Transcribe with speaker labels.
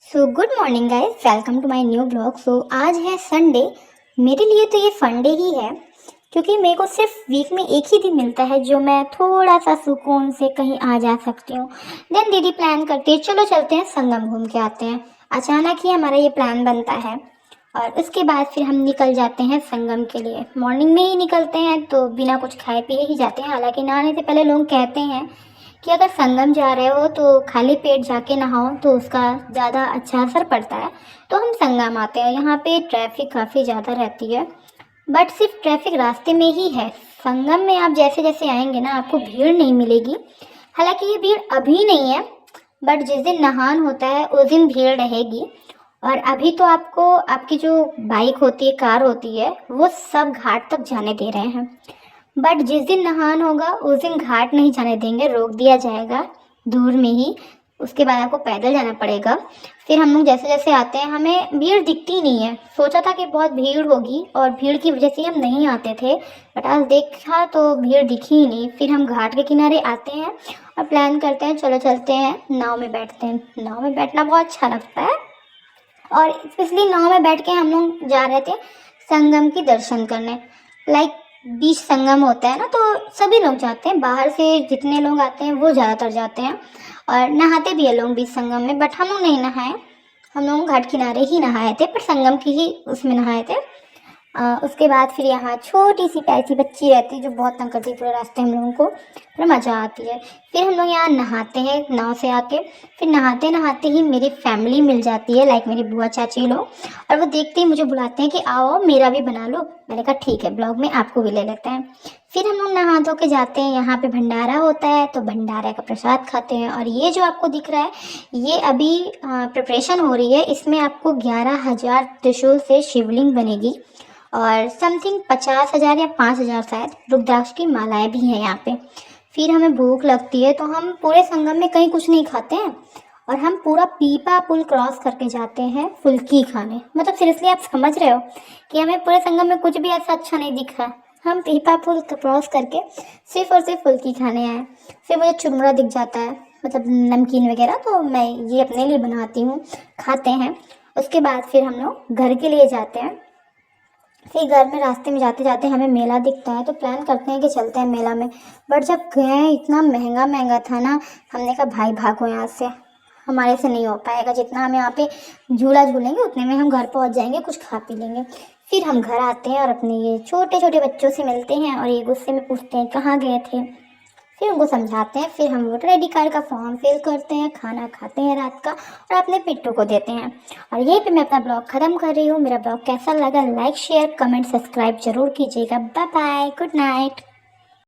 Speaker 1: Good morning guys, welcome to my new blog. आज है Sunday. मेरे लिए तो ये फंडे ही है क्योंकि मेरे को सिर्फ वीक में एक ही दिन मिलता है जो मैं थोड़ा सा सुकून से कहीं आ जा सकती हूँ। देन दीदी प्लान करती है चलो चलते हैं संगम घूम के आते हैं। अचानक ही हमारा ये प्लान बनता है और उसके बाद फिर हम निकल जाते हैं संगम के लिए। मॉर्निंग में ही निकलते हैं तो बिना कुछ खाए पिए ही जाते हैं। हालांकि नहाने से पहले लोग कहते हैं कि अगर संगम जा रहे हो तो खाली पेट जाके नहाओ तो उसका ज़्यादा अच्छा असर पड़ता है। तो हम संगम आते हैं। यहाँ पे ट्रैफिक काफ़ी ज़्यादा रहती है, बट सिर्फ ट्रैफिक रास्ते में ही है। संगम में आप जैसे जैसे आएंगे ना आपको भीड़ नहीं मिलेगी। हालांकि ये भीड़ अभी नहीं है, बट जिस दिन नहान होता है उस दिन भीड़ रहेगी। और अभी तो आपको आपकी जो बाइक होती है, कार होती है, वो सब घाट तक जाने दे रहे हैं। बट जिस दिन नहान होगा उस दिन घाट नहीं जाने देंगे, रोक दिया जाएगा दूर में ही। उसके बाद आपको पैदल जाना पड़ेगा। फिर हम लोग जैसे जैसे आते हैं हमें भीड़ दिखती नहीं है। सोचा था कि बहुत भीड़ होगी और भीड़ की वजह से हम नहीं आते थे, बट आज देखा तो भीड़ दिखी ही नहीं। फिर हम घाट के किनारे आते हैं और प्लान करते हैं चलो चलते हैं नाव में बैठते हैं। नाव में बैठना बहुत अच्छा लगता है और स्पेशली नाव में बैठ के हम लोग जा रहे थे संगम की दर्शन करने। लाइक बीच संगम होता है ना, तो सभी लोग जाते हैं। बाहर से जितने लोग आते हैं वो ज़्यादातर जाते हैं और नहाते भी है लोग बीच संगम में। बट हम लोग नहीं नहाए, हम लोग घाट किनारे ही नहाए थे, पर संगम की ही उसमें नहाए थे। उसके बाद फिर यहाँ छोटी सी प्यारी सी बच्ची रहती है जो बहुत तंग करती है पूरे रास्ते हम लोगों को, पर मज़ा आती है। फिर हम लोग यहाँ नहाते हैं नाव से आके। फिर नहाते नहाते ही मेरी फैमिली मिल जाती है, लाइक मेरी बुआ चाची लोग, और वो देखते ही मुझे बुलाते हैं कि आओ मेरा भी बना लो। मैंने कहा ठीक है, ब्लॉग में आपको भी ले लेते हैं। फिर हम लोग नहा धो के जाते हैं। यहाँ पे भंडारा होता है तो भंडारे का प्रसाद खाते हैं। और ये जो आपको दिख रहा है ये अभी प्रिपरेशन हो रही है। इसमें आपको 11,000 त्रिशूल से शिवलिंग बनेगी और समथिंग 50,000 या 5,000 शायद रुद्राक्ष की मालाएं भी हैं यहाँ पे। फिर हमें भूख लगती है तो हम पूरे संगम में कहीं कुछ नहीं खाते हैं और हम पूरा पीपा पुल क्रॉस करके जाते हैं फुल्की खाने। मतलब सीरियसली आप समझ रहे हो कि हमें पूरे संगम में कुछ भी ऐसा अच्छा नहीं दिखा। हम पीपा पुल क्रॉस करके सिर्फ और सिर्फ फुल्की खाने आए। फिर मुझे चुरमुरा दिख जाता है, मतलब नमकीन वगैरह, तो मैं ये अपने लिए बनाती हूँ, खाते हैं। उसके बाद फिर हम लोग घर के लिए जाते हैं। फिर घर में रास्ते में जाते जाते हमें मेला दिखता है तो प्लान करते हैं कि चलते हैं मेला में। बट जब गए इतना महंगा महंगा था ना, हमने कहा भाई भागो यहाँ से, हमारे से नहीं हो पाएगा। जितना हम यहाँ पे झूला झूलेंगे उतने में हम घर पहुँच जाएंगे, कुछ खा पी लेंगे। फिर हम घर आते हैं और अपने ये छोटे छोटे बच्चों से मिलते हैं और ये गुस्से में पूछते हैं कहाँ गए थे। फिर उनको समझाते हैं। फिर हम वोटर आई डी कार्ड का फॉर्म फिल करते हैं, खाना खाते हैं रात का और अपने पिट्टू को देते हैं। और यहीं पे मैं अपना ब्लॉग ख़त्म कर रही हूँ। मेरा ब्लॉग कैसा लगा लाइक शेयर कमेंट सब्सक्राइब जरूर कीजिएगा। Bye bye, good night.